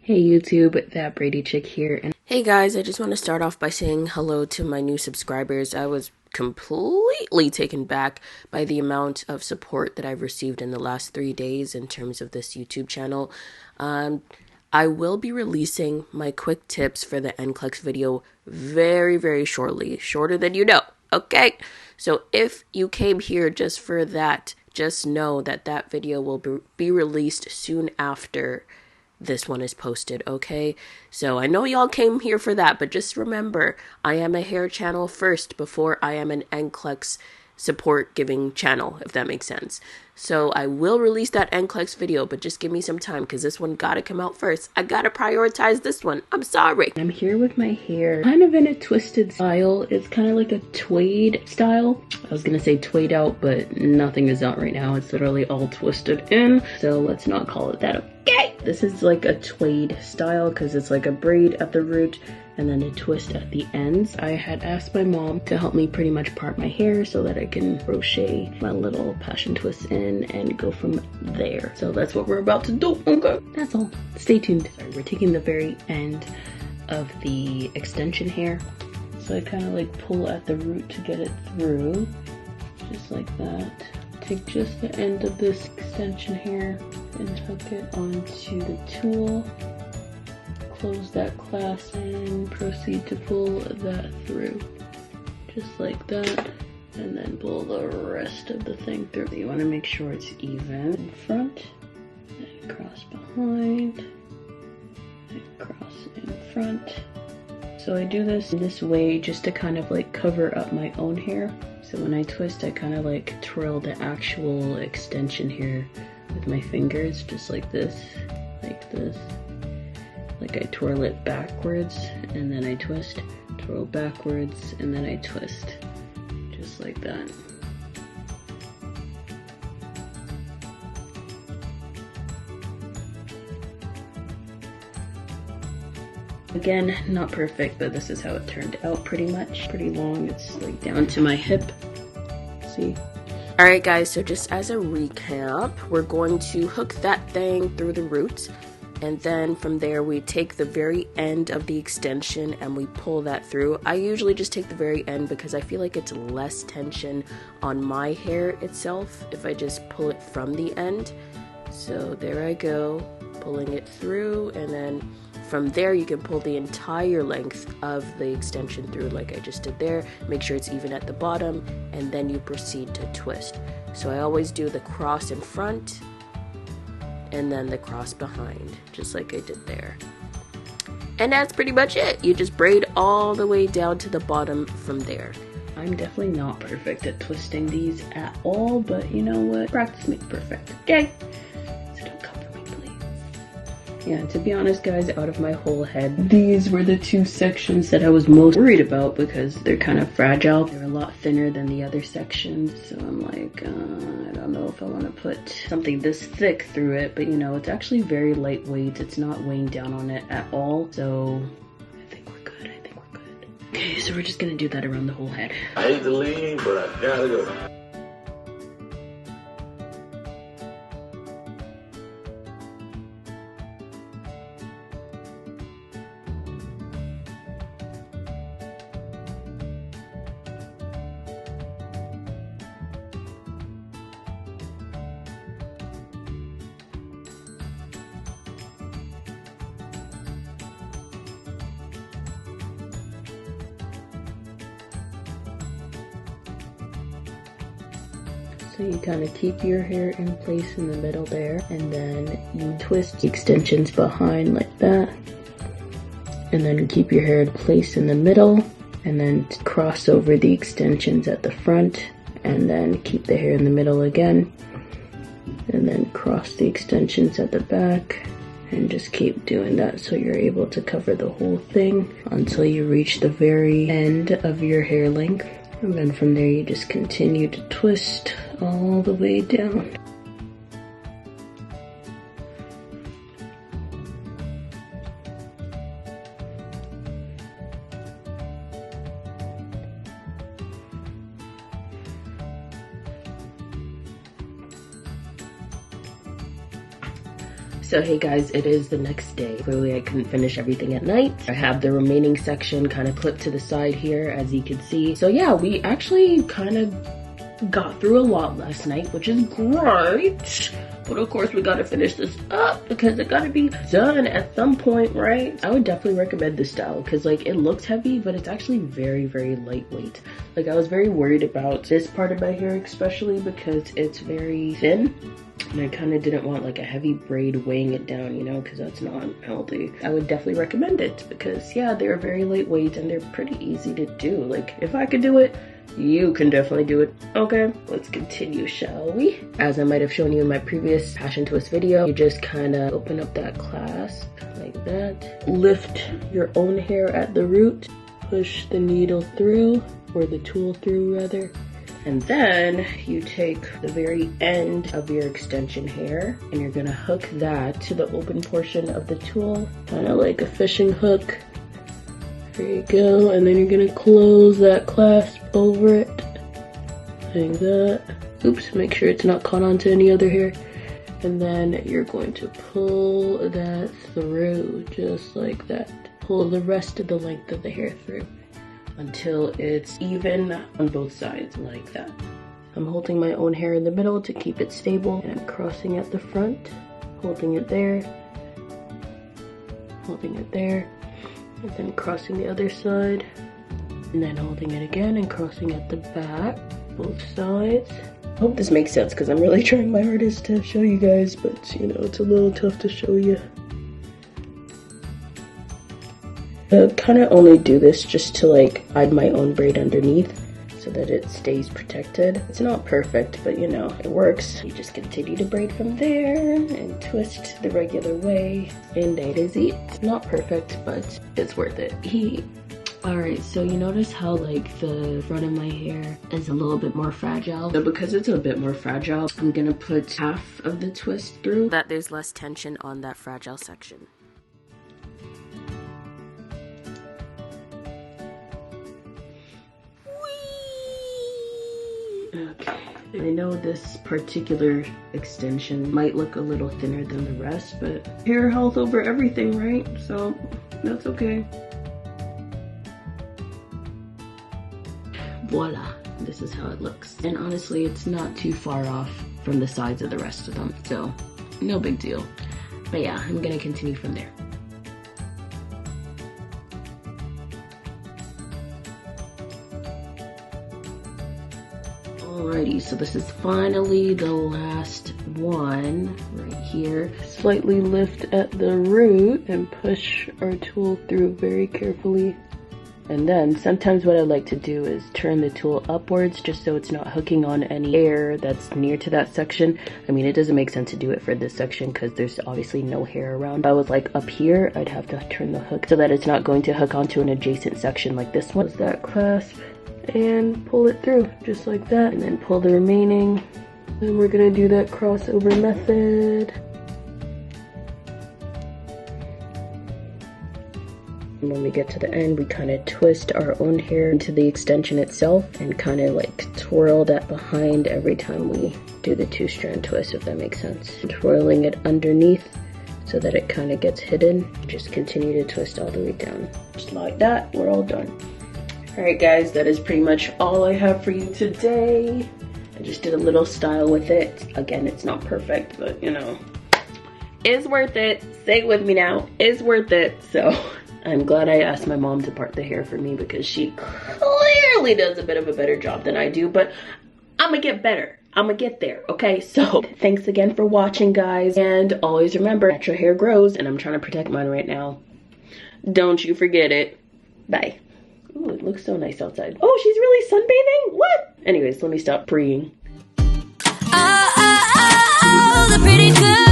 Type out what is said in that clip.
Hey YouTube, that Brady chick here. And hey guys, I just want to start off by saying hello to my new subscribers. I was completely taken back by the amount of support that I've received in the last 3 days in terms of this YouTube channel. I will be releasing my quick tips for the NCLEX video very shortly, shorter than you know, okay? So if you came here just for that, just know that that video will be released soon after this one is posted, okay? So I know y'all came here for that, but just remember, I am a hair channel first before I am an NCLEX support giving channel, if that makes sense. So I will release that NCLEX video, but just give me some time because this one gotta come out first. I gotta prioritize this one. I'm sorry. I'm here with my hair kind of in a twisted style. It's kind of like a tweed style. I was gonna say tweed out, but nothing is out right now. It's literally all twisted in. So let's not call it that, okay? This is like a tweed style because it's like a braid at the root and then a twist at the ends. I had asked my mom to help me pretty much part my hair so that I can crochet my little passion twists in and go from there. So that's what we're about to do, okay? That's all. Stay tuned. Sorry, we're taking the very end of the extension hair. So I kind of like pull at the root to get it through, just like that. Take just the end of this extension hair and hook it onto the tool. Close that clasp and proceed to pull that through. Just like that. And then pull the rest of the thing through. You want to make sure it's even in front, and cross behind, and cross in front. So I do this way just to kind of like cover up my own hair. So when I twist, I kind of like twirl the actual extension here with my fingers, just like this, like this. Like I twirl it backwards and then I twist, twirl backwards and then I twist. Just like that. Again, not perfect, but this is how it turned out pretty much. Pretty long, it's like down to my hip. See? Alright guys, so just as a recap, we're going to hook that thing through the roots. And then from there, we take the very end of the extension and we pull that through. I usually just take the very end because I feel like it's less tension on my hair itself if I just pull it from the end. So there I go, pulling it through, and then from there you can pull the entire length of the extension through like I just did there. Make sure it's even at the bottom, and then you proceed to twist. So I always do the cross in front, and then the cross behind, just like I did there. And that's pretty much it. You just braid all the way down to the bottom from there. I'm definitely not perfect at twisting these at all, but you know what? Practice makes perfect, okay? So don't come for me, please. Yeah, to be honest, guys, out of my whole head, these were the two sections that I was most worried about because they're kind of fragile. They're a lot thinner than the other sections, so I'm like, I don't know if I want to put something this thick through it, but you know, it's actually very lightweight. It's not weighing down on it at all, so I think we're good. Okay, so we're just gonna do that around the whole head. I hate to leave, but I gotta go. So you kind of keep your hair in place in the middle there, and then you twist the extensions behind like that, and then keep your hair in place in the middle, and then cross over the extensions at the front, and then keep the hair in the middle again, and then cross the extensions at the back, and just keep doing that so you're able to cover the whole thing until you reach the very end of your hair length. And then from there you just continue to twist all the way down. So hey guys, it is the next day. Clearly I couldn't finish everything at night. I have the remaining section kind of clipped to the side here, as you can see. So yeah, we actually kind of got through a lot last night, which is great. But of course we gotta finish this up because it gotta be done at some point, right? I would definitely recommend this style because like it looks heavy, but it's actually very, very lightweight. Like I was very worried about this part of my hair, especially because it's very thin. And I kind of didn't want like a heavy braid weighing it down, you know, because that's not healthy. I would definitely recommend it because yeah, they're very lightweight and they're pretty easy to do. Like if I could do it, you can definitely do it. Okay, let's continue, shall we? As I might have shown you in my previous passion twist video, you just kind of open up that clasp like that. Lift your own hair at the root, push the needle through, or the tool through rather. And then you take the very end of your extension hair and you're gonna hook that to the open portion of the tool, kind of like a fishing hook. There you go, and then you're gonna close that clasp over it, like that. Oops, make sure it's not caught onto any other hair. And then you're going to pull that through, just like that. Pull the rest of the length of the hair through until it's even on both sides, like that. I'm holding my own hair in the middle to keep it stable, and I'm crossing at the front, holding it there, holding it there, and then crossing the other side, and then holding it again and crossing at the back, both sides. I hope this makes sense because I'm really trying my hardest to show you guys, but you know, it's a little tough to show you. I kind of only do this just to like hide my own braid underneath so that it stays protected. It's not perfect, but you know, it works. You just continue to braid from there and twist the regular way, and that is it. Not perfect, but it's worth it. Alright, so you notice how like the front of my hair is a little bit more fragile. So because it's a bit more fragile, I'm gonna put half of the twist through, that there's less tension on that fragile section. Okay, I know this particular extension might look a little thinner than the rest, but hair health over everything, right? So that's okay. Voila, this is how it looks. And honestly, it's not too far off from the sides of the rest of them, so no big deal. But yeah, I'm gonna continue from there. Alrighty, so this is finally the last one right here. Slightly lift at the root and push our tool through very carefully. And then sometimes what I like to do is turn the tool upwards just so it's not hooking on any hair that's near to that section. I mean, it doesn't make sense to do it for this section because there's obviously no hair around. If I was like up here, I'd have to turn the hook so that it's not going to hook onto an adjacent section like this one. Close that clasp and pull it through just like that, and then pull the remaining. Then we're gonna do that crossover method. And when we get to the end, we kind of twist our own hair into the extension itself and kind of like twirl that behind every time we do the 2-strand twist, if that makes sense. Twirling it underneath so that it kind of gets hidden. Just continue to twist all the way down. Just like that, we're all done. Alright guys, that is pretty much all I have for you today. I just did a little style with it. Again, it's not perfect, but you know, it's worth it. Say it with me now, it's worth it. So I'm glad I asked my mom to part the hair for me because she clearly does a bit of a better job than I do, but I'm gonna get better. I'm gonna get there, okay? So thanks again for watching, guys. And always remember, natural hair grows, and I'm trying to protect mine right now. Don't you forget it. Bye. Ooh, it looks so nice outside. Oh, she's really sunbathing? What? Anyways, let me stop preying. The pretty girl.